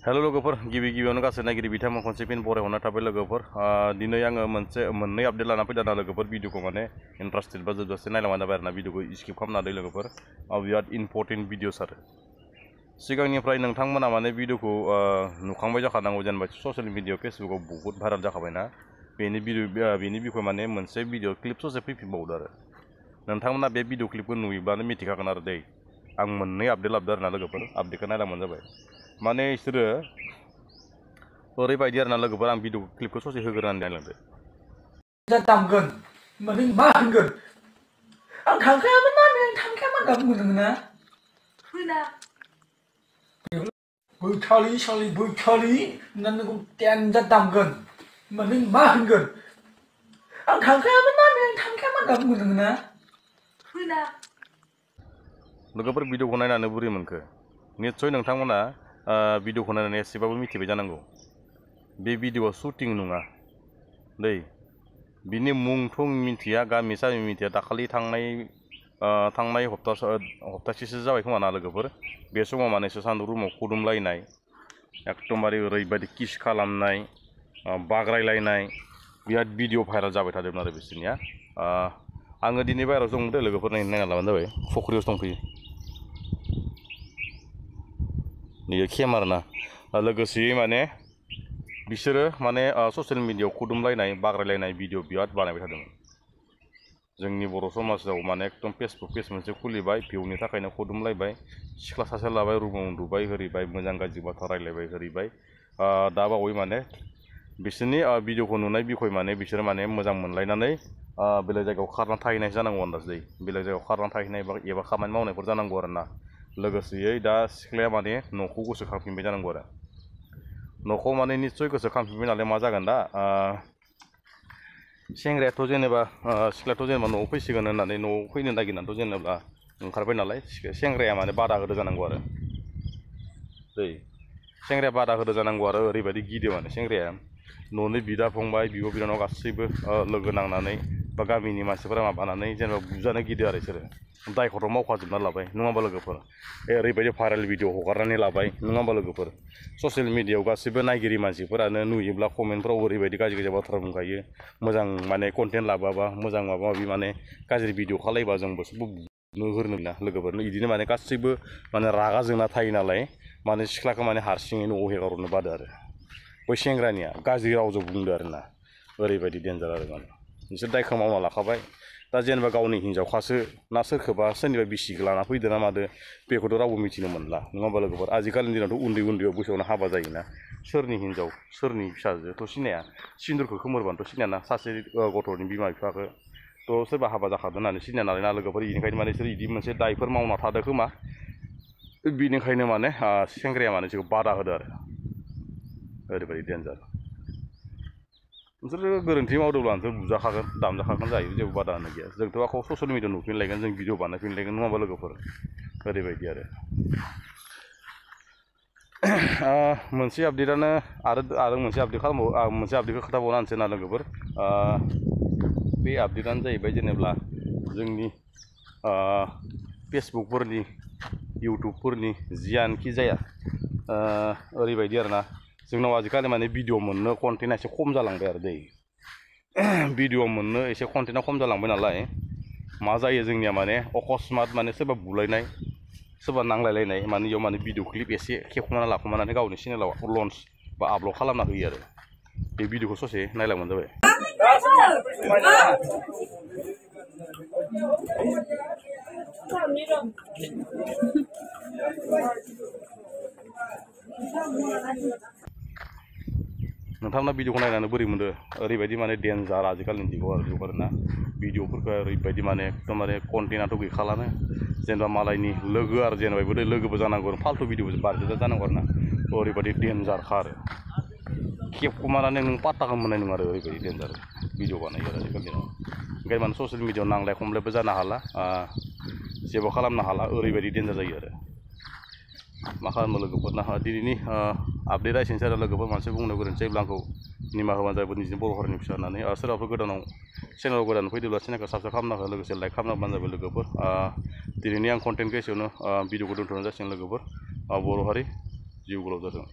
Hello लोगोफोर गिबियावनो गासै नायगिरि बिथांमोन खनसे फिन बरायहरना थाबाय लोगोफोर दिनै आङो मोननै आपडेट लाना फैदों लोगोफोर भिडिअखौ माने इन्टारेस्टेड बा जोबजासे नायलांबानो जाबाय आरोना भिडिअखौ स्किप खालामनानै लोगोफोर बिराद इम्पर्टेन्ट भिडिअस आरो सिगांनिफ्राय नोंथांमोना माने भिडिअखौ नुखांबाय जाखानांगौ जेनेबा ससियेल मिडिया फेसबुकाव बहुत भाइरेल जाखाबायना बेनि बिखय माने मोनसे भिडिअ क्लिप ससे फैफिनबावदो आरो नोंथांमोना बे भिडिअ क्लिपखौ नुयोब्लानो मिथिखागोन आरो दै आं मोननै आपडेट लाबोदों आरोना लोगोफोर आपडेटखौ नायलांबानो जाबाय माने इसोरो ओरैबायदि आरोना लोगोफोर आं भिडिअ क्लिपखौ ससे होग्रोनानै नायलांदो दामगोन होनबा नों मा होनगोन आं थांखायामोन मा होनो थांखायामोन होनना बुंदों ना फैना बैखालि होननानै नोंखौ देन्जार दामगोन होनबा नों मा होनगोन आं थांखायामोन मा होनो थांखायामोन होनना बुंदों ना फैना लोगोफोर भिडिअखौ नायनानै बोरै मोनखो निस्सय नोंथांमोना भिडिअखौ नायनानै एसेबाबो मिथिबाय जानांगौ बे भिडिअआ शुटिं नङा दै बिनि मुं थं मिथिया गामि सामि मिथिया दाखालि थांनाय हप्तासेसो जाबाय खोमा ना लोगोफोर बे समाव माने सान्दुं रुमाव खुदुमलायनाय एकदमबारे ओरैबायदि किस खालामनाय बाग्रायलायनाय बिराद भिडिअ भाइरेल जाबाय थादोंमोन आरो बिसोरनिया आङो दिनै बाहेरायाव दं दे लोगोफोर नायना लाबानो जाबाय फुख्रियावसो दंफैयो बेयो केमेराना लोगोसेयै माने बिसोरो माने ससियेल मिडियायाव खुदुमलायनाय बाग्रायलायनाय भिडिअ बिराद बानायबाय थादोंमोन जोंनि बर' समाजाव माने एकदम फेसबुक पेज मोनसे खुलिबाय भिउनि थाखायनो खुदुमलायबाय सिख्ला सासे लाबाय रुमाव उन्दुबाय होरिबाय मोजां गाज्रि बाथ्रा रायलायबाय होरिबाय दा बावै माने बिसोरनि भिडिअखौ नुनाय बिखय माने बिसोर माने मोजां मोनलायनानै बेलेग जायगायाव खारना थाहैनाय जानांगौ आन्दाज दै बेलेग जायगायाव खारना थाहैनाय एबा खामानि मावनायफोर जानांगौ आरोना लोगोसेयै दा सिख्लाया माने न'खौ गोसोखांफिनबाय जानांगौ आरो न'खौ माने निस्सय गोसोखांफिनबाय नालाय मा जागोन दा सेंग्रायाथ' जेनेबा सिख्लायाथ' जेनेबा न'आव फैसिगोन होननानै न'आव फैनो नागिरनानैथ' जेनेबा ओंखारबाय नालाय सेंग्राया माने बादा होदो जानांगौ आरो दै सेंग्राया बादा होदो जानांगौ आरो ओरैबायदि गिदो माने सेंग्राया न'नि बिदा फंबाय बिब' बिनानाव गासैबो लोगो नांनानै बा गामिनि मानसिफोरा माबानानै जेनेबा बुजानो गिदो आरो बिसोरो दायखौथ' मावखाजोबना लाबाय नङा होमबा लोगोफोर ओरैबायदि भाइरेल भिडिअ हगारनानै लाबाय नङा होमबा लोगोफोर ससियेल मिडियायाव गासैबो नायगिरि मानसिफोरानो नुयोब्ला कमेन्टफ्राव ओरैबायदि गाज्रि बाथ्रा बुंखायो मोजां माने कन्टेन्ट लाबोआबा मोजां माबा माबि माने गाज्रि भिडिअ खालायबा जोंबो होरनो ना लोगोफोरनो बिदिनो माने गासैबो माने रागा जोंना थायो नालाय माने सिख्लाखौ माने हारसिङै न'आव हेगारहरनो बादो आरो बै सेंग्रानिया गाज्रि रावजों बुंदो आरोना ओरैबायदि डेन्जार आरो माने बिसोर दायखौ मावना लाखाबाय दा जेनेबा गावनि हिन्जावखासो ना सोरखौबा सोरनिबा बिसिखौ लाना फैदो ना मादो बेखौथ' रावबो मिथिनो मोनला नङा होमबा लोगोफोर आजिखालिनि दिनावथ' उन्दैयाव बैसोआवनो हाबा जायोना सोरनि हिन्जाव सोरनि फिसाजोथ' सिनाया सिन्दुरखौ खोमोरबानोथ' सिनायाना सासे गथ'नि बिमा बिफाखौ थ' सोरबा हाबा जाखादों होननानै सिनाया नालाय ना लोगोफोर बेनिखायनो माने बिसोर बिदि मोनसे दायफोर मावना थादों खोमा बिनिखायनो माने सेंग्राया माने बिसोरखौ बादा होदो आरो ओरैबायदि डेन्जार नोंसोर गोरोन्थि मावदोंब्ला नोंसोर बुजाखागोन दामजाखागोन जायो जेबो बादा होनो गैया जोंथ' आखौ ससियेल मिडियायाव नुफिनलायगोन जों भिडिअ बानायफिनलायगोन नङा होमबा लोगोफोर ओरैबायदि आरो मोनसे आपडेटानो आरो मोनसे आपडेट खालामबावो मोनसे आपडेटखौ खोन्थाबावना होनोसै ना लोगोफोर बे आपडेटानो जाहैबाय जेनेबा जोंनि फेसबुकफोरनि इउटुबफोरनि जियानोखि जाया ओरैबायदि आरोना जोंनाव आजिखालि माने भिडिअ मोननो कन्टेन्टआ एसे खम जालांबाय आरो दै भिडिअ मोननो एसे कन्टेन्टआ खम जालांबाय नालाय मा जायो जोंनिया माने अकस्मात माने सोरबा बुलायनाय सोरबा नांलायलायनाय माने इयाव माने भिडिअ क्लिप एसे खेबख'नानै लाखुमानानै गावनि चेनेलाव लन्च बा आपल'ड खालामना होयो आरो बे भिडिअखौ ससे नायलांबानो जाबाय नोंथांमोना भिडिअखौ नायनानै बोरै मोनदों ओरैबायदि माने डेन्जार आजिखालिनि जुगाव आरोना भिडिअफोरखौ ओरैबायदि माने एकदमबारे कन्टेन्टआथ' गैखालानो जेनेबा मालायनि लोगो आरो जेनेबा बेबो लोगोबो जानांगौ फाल्थु भिडिअबो बारदेरजा जानांगौ आरोना ओरैबायदि डेन्जारखा आरो खेबखुमानानै नों पात्ताखौ मोननाय नङा आरो ओरैबायदि डेन्जार भिडिअ बानायो आरो आजिखालि दिनाव ओंखायनो माने ससियेल मिडियायाव नांलाय खमलायबो जानो हाला जेबो खालामनो हाला ओरैबायदि डेन्जार जायो आरो मा खालामो लोगोफोरना दिनैनि आपडेटआ एसेनोसै आरो लोगोफोर मानसि बुंनो गोरोन्थि जायोब्ला आंखौ निमाहा होबानो जाबाय निजिनि बर' हारिनि फिसा होननानै सोरबाफोर गोदानाव चेनेलाव गोदान फैदोंब्ला चेनेलखौ साबसक्राइब खालामना हो लोगोसे लाइक खालामना होबानो जाबाय लोगोफोर दिनैनि आं कन्टेन्टखौ एसेयावनो भिडिअखौ दोन्थ'नाय जासिगोन लोगोफोर बर' हारि जिउ गोलाव जाथों।